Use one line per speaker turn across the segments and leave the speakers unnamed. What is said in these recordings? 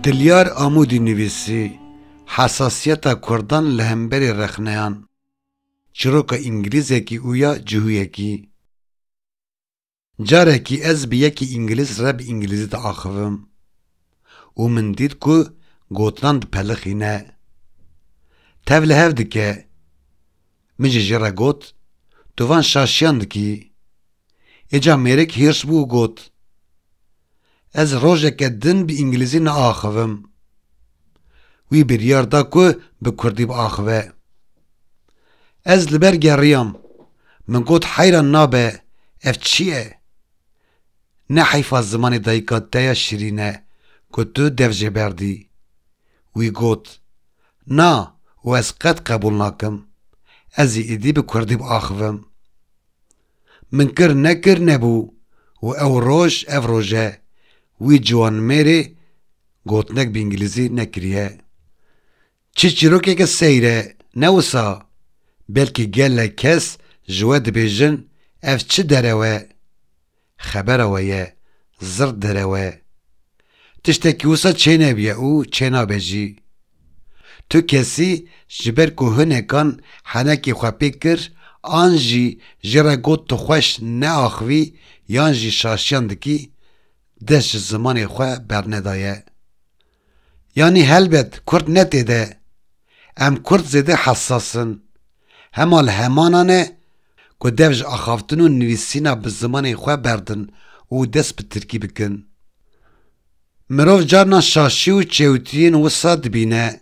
Dilyar Amûdî nivîsî hesasiyeta Kurdan li hemberî rexneyan çîroka îngilîzekî û ya cihûyekî. Carekî ez bi yekî îngilîz re bi îngilîzî de axivim û min dît ku gotinan dipelixîne. Tev li hev dike. Min jî jê re got, tu van şaşiyan dikî. Êca mêrik hêrs bû û got, ez rojeke din bi îngilîzî naaxivim. Wî biryar da ku bi Kurdî biaxive. Ez li ber geriyam. Min got heyran nabe, ev çi ye? Ne heyfa zimanê dayîka te ya şîrîn e ku tu dev jê berdî. Wî got, na û ez qet qebûl nakim. Ez ê êdî bi Kurdî biaxivim. Min kir nekir nebû û ew roj ev roj e. Wî ciwanmêrê gotinek bi îngilîzî nekiriye. Çi çîrokeke seyr e, ne wisa? Belkî gelek kes ji we dibêjin ev çi derewe? Xebera we ye, zir derewe. Tiştekî wisa çê nebiye û çê nabe jî. Tu kesî ji ber ku hinekan henekê xwe pê kir an jî jê re got tu xweş neaxivî yan jî şaşiyan dikî, dest ji zimanê xwe bernedaye. Yanî helbet Kurd ne tê de. Em Kurd zêde hessasin. Hema li hemanan e ku dev ji axaftin û nivîsîna bi zimanê xwe berdin û dest bi tirkî bikin. Mirov carna şaşî û çêwtiyên wisa dibîne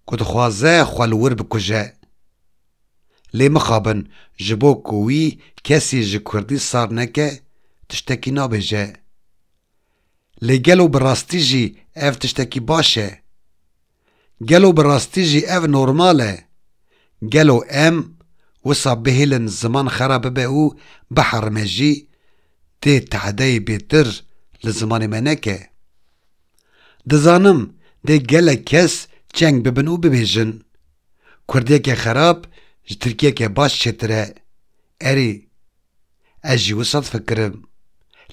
ku dixwaze xwe li wir bikuje. Lê mixabin ji bo ku wî kesî ji Kurdî sar neke, tiştekî nabêje. Lê gelo bi rastî jî ev tiştekî baş e. Gelo bi rastî jî ev normal e. Gelo em wisa bihêlin ziman xera bibe û biherime jî tê tehedeyê bêtir li zimanê me neke. Dizanim dê gelek kes çeng bibin û bibêjin Kurdiyeke xerab ji Tirkiyeke baş çêtir e. Erê, ez jî wisa difikirim.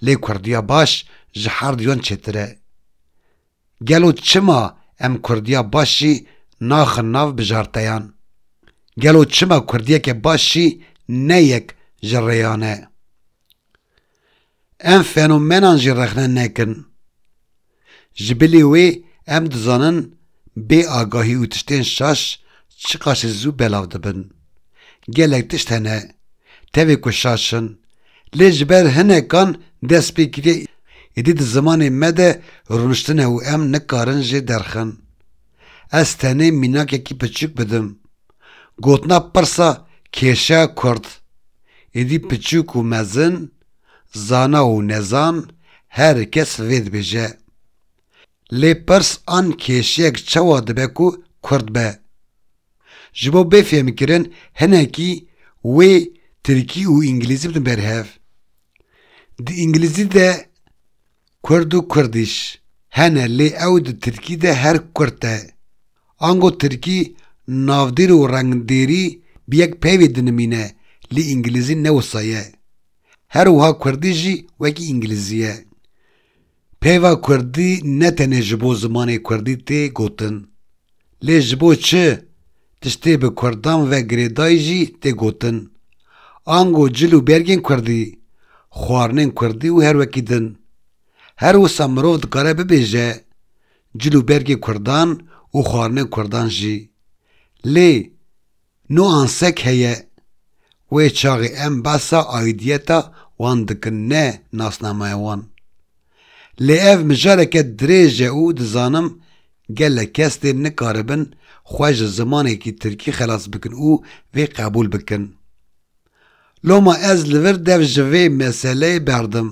Lê Kurdiya baş ji her duyan çêtir e. Gelo çima em Kurdiya baş jî naxin nav bijarteyan. Gelo çima Kurdiyeke baş jî ne yek ji rêyan e. Em fenomenan jî rexne nekin. Ji bilî wê em dizanin bê agahî û tiştên şaş çi qaşî zû belav dibin. Gelek tişt hene, tevê ku şaşin, lê ji ber hinekan dest pê kiriye êdî di zimanê me de rûniştine û em nikarin jê derxin. Ez tenê mînakekî piçûk bidim. Gotina pirsa kêşeya Kurd. Êdî piçûk û mezin, zana û nezan her kes vê dibêje. Lê pirs an kêşeyek çawa dibe ku Kurd be? Ji bo bêfêmkirin hinekî wê Tirkî û îngilîzî bidin berhev. Di îngilîzî de Kurd û Kurdîş hene lê ew di Tirkî de her Kurd e. Ango Tirkî navdîr û rengdêrî bi yek peyvê dinimîne, lê îngilîzî ne wisa ye. Her wiha Kurdî jî wekî îngilîzî ye. Peyva Kurdî ne tenê ji bo zimanê Kurdî tê gotin. Lê ji bo çi tiştê bi Kurdan ve girêdayî jî tê gotin. Ango cil û bergên Kurdî, xwarinên Kurdî û her wekî din. Her wisa mirov dikare bibêje cil û bergê Kurdan û xwarinên Kurdan jî. Lê nuansek heye. Wê çaxê em behsa aidiyeta wan dikin ne nasnameya wan. Lê ev mijareke dirêj e û dizanim gelek kes tê nikaribin xwe ji zimanekî Tirkî xelas bikin û vê qebûl bikin. Loma ez li vir dev ji vê meseleyê berdim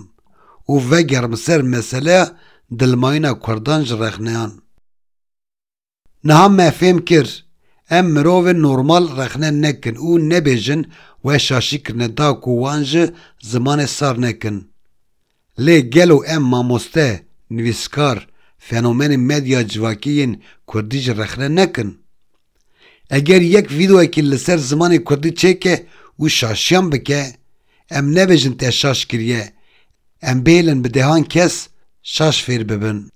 û vegerim ser meseleya dilmayîna Kurdan ji rexneyan. Niha me fêm kir em mirovên normal rexne nekin û nebêjin we şaşî kirine da ku wan ji zimanê sar nekin. Lê gelo em mamoste, nivîskar, fenomenên medya civakî yên Kurdî jî rexne nekin. Eger yek vîdeoyekî li ser zimanê Kurdî çêke û şaşiyan bike, em nebêjin te şaş kiriye. Em bêlin bi dehan kes şaş fêr bibin.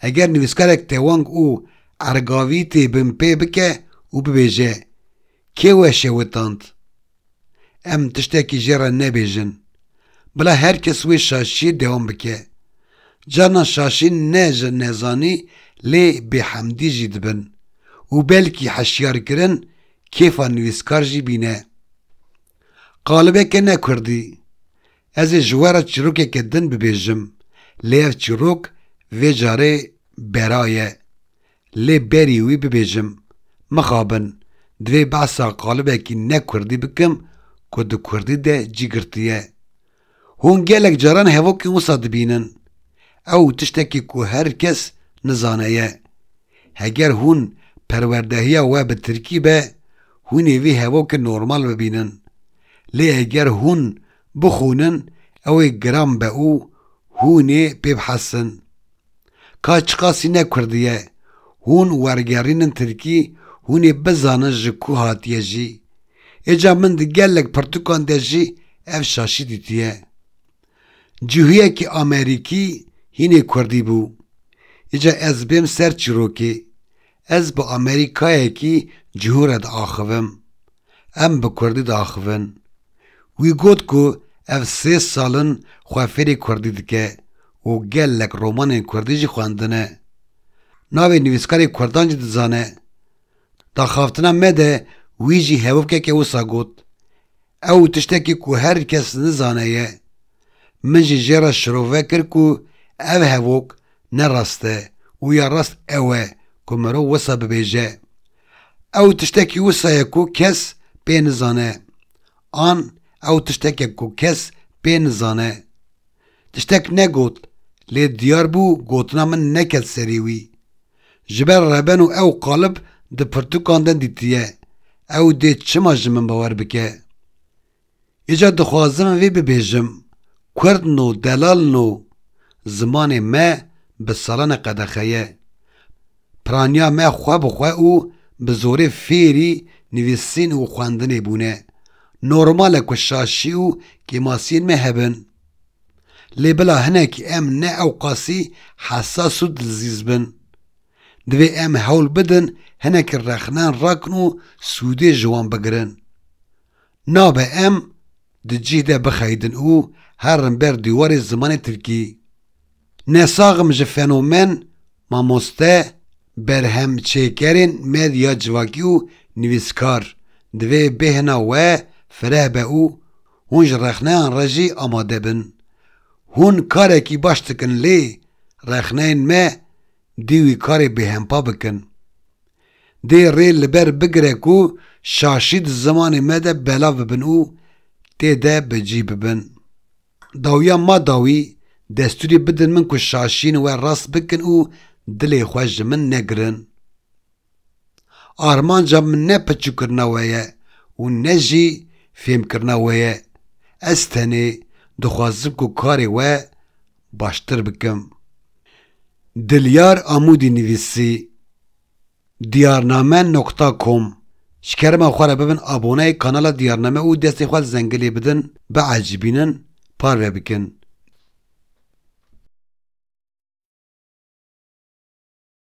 اگر نویسکارک توانگ او ارگاوی تی بم پی بکه و ببیجه که و شوتاند ام تشتکی جرا نبیجن بلا هر کس وی شاشی دوام بکه جانا شاشی نزانی لی بحمدی جی دبن و بلکی حشیار کرن کیفا نویسکار جی بینه قالبه که نکردی از جوارا چروک کدن ببیجم لیف چروک و جاره برایه لی بریوی ببیجم مخابن دوی بحثا قالبه که نکردی بکم کد کردی ده جیگرتیه هون گلک جاران هوا که مصاد بینن او تشتکی که هر کس نزانه اگر هون پروردهی و به ترکی به هونی وی هوا که نورمال ببینن لی اگر هون بخونن او گرام به او هونی ببحثن که چقاسی نکردیه هون ورگرینن ترکی هونی بزانن جکو هاتیه جی اجا من دی گلک پرتوکان ده جی اف شاشی دیتیه جوهیه که امریکی هینی کردی بو اجا از بیم سر چروکی از با امریکایی که جهورت آخویم ام با کردی دا آخوین وی گوت که اف 3 سالن خوافری کردی دکه و گلک رومان کردی جی خواندنه ناوی نویسکاری کردان جی دزانه دا خوافتنا مده وی جی هوب که وسا گوت او تشتکی که هر کس نزانه من جی جرا شروع کر که او هوک نراسته و یا راست اوه که مرو وسا ببیجه او تشتکی وسا یکو کس بینزانه آن او تشتکی که کس بینزانه تشتک نگوت لی دیار بو گوتنا من نکد سریوی جبر ربنو او قالب ده پرتوکاندن دیتیه او ده چما جمن باور بکه ایجا دخوازم وی ببیجم کرد نو دلال نو زمان ما به سالان قدخیه پرانیا ما خواه بخواه او به زور فیری نویسین و خواندنی بونه نورماله که شاشی و که ماسین ما هبن لی بلا هنه که ام نه او قاسی حساس و دلزیز بن دوی ام حول بدن هنه که رخنان راکنو سوده جوان بگرن نابه ام ده جیده بخیدن او هرم بر دیوار زمان ترکی نساغم جه فنومن ماموسته برهم چیکرین مدیا جواکی و نویسکار دوی بهنا و فره به او هونج رخنان رجی آماده بن هون کاره کی باش تکن لی رخنان ما دیوی کاری بهم پا بکن دی ریل بر بگره کو شاشید زمان مده بلا ببن او تی ده بجی ببن داویا ما داوی دستوری بدن من که شاشین و راست بکن او دلی خوش من نگرن آرمان جا من نه پچو کرنویه و نجی فهم کرنویه استنی دخوازم که کاری و باشتر بکم دلیار آمودی نویسی diyarname.com شکرم خواره ببین abone کانال دیارنامه او دستی خواه زنگلی بدن به عجبینن پار بکن